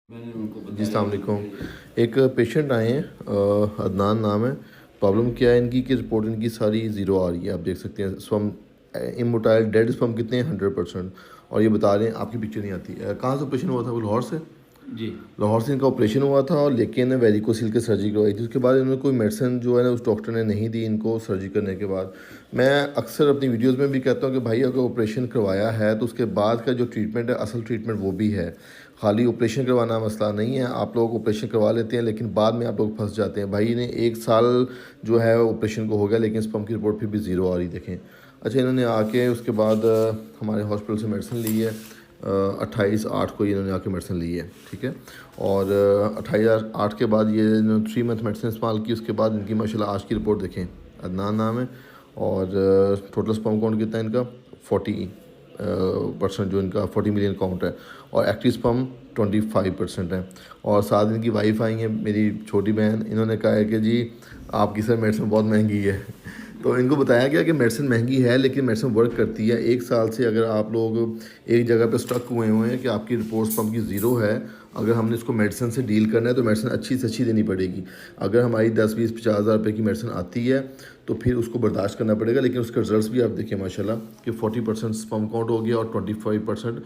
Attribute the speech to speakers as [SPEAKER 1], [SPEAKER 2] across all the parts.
[SPEAKER 1] जी अस्सलाम वालेकुम। एक पेशेंट आए हैं, अदनान नाम है। प्रॉब्लम क्या है इनकी कि रिपोर्ट इनकी सारी ज़ीरो आ रही है। आप देख सकते हैं स्पम इमोटाइल डेड स्पम कितने हैं 100%। और ये बता रहे हैं आपकी पिक्चर नहीं आती। कहाँ से ऑपरेशन हुआ था? वो लाहौर से।
[SPEAKER 2] जी।
[SPEAKER 1] लाहौर से इनका ऑपरेशन हुआ था और लेकिन वेरिकोसिल की सर्जरी करवाई थी। उसके बाद इन्होंने कोई मेडिसिन जो है ना उस डॉक्टर ने नहीं दी इनको सर्जरी करने के बाद। मैं अक्सर अपनी वीडियोस में भी कहता हूँ कि भाई अगर ऑपरेशन करवाया है तो उसके बाद का जो ट्रीटमेंट है असल ट्रीटमेंट वो भी है। खाली ऑपरेशन करवाना मसला नहीं है। आप लोग ऑपरेशन करवा लेते हैं लेकिन बाद में आप लोग फंस जाते हैं। भाई ने 1 साल जो है ऑपरेशन को हो गया लेकिन स्पम की रिपोर्ट फिर भी ज़ीरो आ रही देखें। अच्छा, इन्होंने आके उसके बाद हमारे हॉस्पिटल से मेडिसिन ली है। 28/8 को इन्होंने आके मेडिसिन ली है, ठीक है। और 28/8 के बाद ये इन्होंने 3 मंथ मेडिसिन इस्तेमाल की। उसके बाद इनकी माशाल्लाह आज की रिपोर्ट देखें। अदनान नाम है और टोटल स्पर्म काउंट कितना है इनका 40% जो इनका 40 मिलियन काउंट है। और एक्टिव स्पर्म 25% है। और साथ इनकी वाइफ आई है मेरी छोटी बहन। इन्होंने कहा है कि जी आपकी सर मेडिसिन बहुत महंगी है। तो इनको बताया गया कि मेडिसिन महंगी है लेकिन मेडिसिन वर्क करती है। 1 साल से अगर आप लोग एक जगह पे स्टक हुए हुए हैं कि आपकी रिपोर्ट्स पंप की ज़ीरो है, अगर हमने इसको मेडिसिन से डील करना है तो मेडिसिन अच्छी से अच्छी देनी पड़ेगी। अगर हमारी 10-20-50 हज़ार रुपये की मेडिसिन आती है तो फिर उसको बर्दाश्त करना पड़ेगा। लेकिन उसके रिजल्ट्स भी आप देखिए माशाल्लाह कि 40% स्पर्म काउंट हो गया और 25%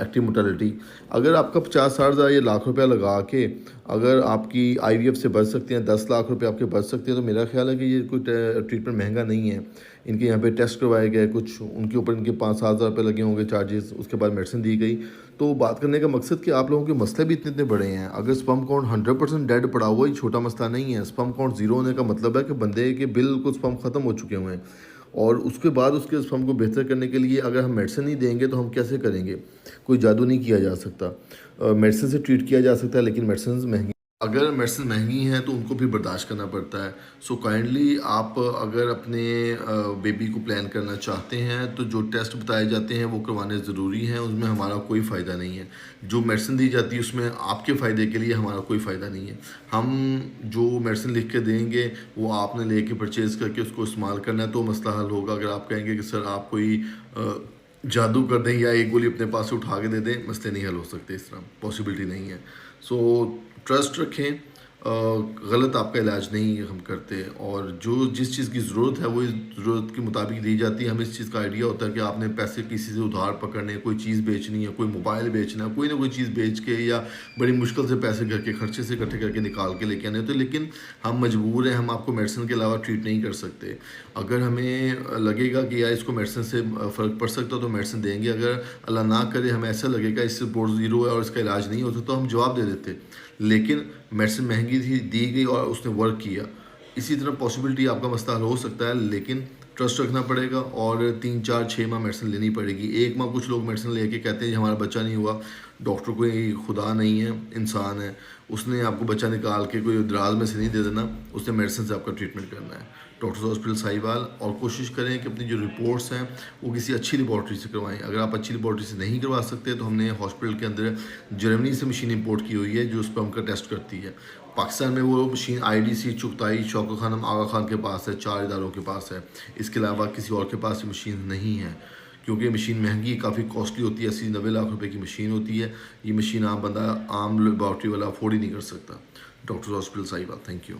[SPEAKER 1] एक्टिव मोर्टेलिटी। अगर आपका 50-60 हज़ार या लाख रुपया लगा के अगर आपकी IVF से बच सकते हैं, 10 लाख रुपये आपके बच सकते हैं, तो मेरा ख्याल है कि ये कोई ट्रीटमेंट महंगा नहीं है। इनके यहाँ पे टेस्ट करवाए गए, कुछ उनके ऊपर इनके 5-7 हज़ार रुपये लगे होंगे चार्जेस। उसके बाद मेडिसिन दी गई। तो बात करने का मकसद कि आप लोगों के मसले भी इतने इतने बड़े हैं। अगर स्पर्म काउंट 100% डेड पड़ा हुआ ही छोटा मसला नहीं है। स्पर्म काउंट ज़ीरो होने का मतलब है कि बंदे के बिल्कुल स्पर्म ख़त्म हो चुके हुए हैं। और उसके बाद उसके स्पर्म को बेहतर करने के लिए अगर हम मेडिसिन नहीं देंगे तो हम कैसे करेंगे? कोई जादू नहीं किया जा सकता। मेडिसिन से ट्रीट किया जा सकता है लेकिन मेडिसिन महंगी। अगर मेडिसिन महंगी हैं तो उनको भी बर्दाश्त करना पड़ता है। सो काइंडली आप अगर अपने बेबी को प्लान करना चाहते हैं तो जो टेस्ट बताए जाते हैं वो करवाने ज़रूरी हैं। उसमें हमारा कोई फ़ायदा नहीं है। जो मेडिसिन दी जाती है उसमें आपके फ़ायदे के लिए हमारा कोई फ़ायदा नहीं है। हम जो मेडिसिन लिख के देंगे वो आपने लेके परचेज़ करके उसको इस्तेमाल करना है तो मसला हल होगा। अगर आप कहेंगे कि सर आप कोई जादू कर दें या एक गोली अपने पास से उठा के दे दें, मसले नहीं हल हो सकते। इस तरह पॉसिबिलिटी नहीं है। सो ट्रस्ट रखें। गलत आपका इलाज नहीं हम करते। और जो जिस चीज़ की ज़रूरत है वो इस ज़रूरत के मुताबिक दी जाती है। हमें इस चीज़ का आइडिया होता है कि आपने पैसे किसी से उधार पकड़ने, कोई चीज़ बेचनी है, कोई मोबाइल बेचना है, कोई ना कोई चीज़ बेच के या बड़ी मुश्किल से पैसे घर के खर्चे से इकट्ठे करके निकाल के लेके आने होते। लेकिन हम मजबूर हैं, हम आपको मेडिसिन के अलावा ट्रीट नहीं कर सकते। अगर हमें लगेगा कि यार इसको मेडिसिन से फ़र्क पड़ सकता तो मेडिसिन देंगे। अगर अल्लाह ना करे हमें ऐसा लगेगा इससे रिपोर्ट ज़ीरो है और इसका इलाज नहीं होता तो हम जवाब दे देते। लेकिन मेडिसिन महंगी थी, दी गई और उसने वर्क किया। इसी तरह पॉसिबिलिटी आपका मसला हल हो सकता है लेकिन ट्रस्ट रखना पड़ेगा और 3-4-6 माह मेडिसिन लेनी पड़ेगी। 1 माह कुछ लोग मेडिसिन लेके कहते हैं जी हमारा बच्चा नहीं हुआ। डॉक्टर कोई खुदा नहीं है, इंसान है। उसने आपको बच्चा निकाल के कोई दराज में से नहीं दे देना। उसने मेडिसिन से आपका ट्रीटमेंट करना है। Doctors hospital Sahiwal. और कोशिश करें कि अपनी जो रिपोर्ट्स हैं वो किसी अच्छी लेबॉर्ट्री से करवाएं। अगर आप अच्छी लेबॉर्ट्री से नहीं करवा सकते तो हमने हॉस्पिटल के अंदर जर्मनी से मशीन इंपोर्ट की हुई है जो स्पर्म का टेस्ट करती है। पाकिस्तान में वो मशीन IDC चुगताई शौकत खानम आगा खान के पास है, 4 इदारों के पास है। इसके अलावा किसी और के पास ये मशीन नहीं है क्योंकि मशीन महंगी, काफ़ी कॉस्टली होती है। 80-90 लाख रुपए की मशीन होती है। ये मशीन आम बंदा, आम लेबॉर्ट्री वाला अफोर्ड ही नहीं कर सकता। Doctors hospital Sahiwal. Thank you.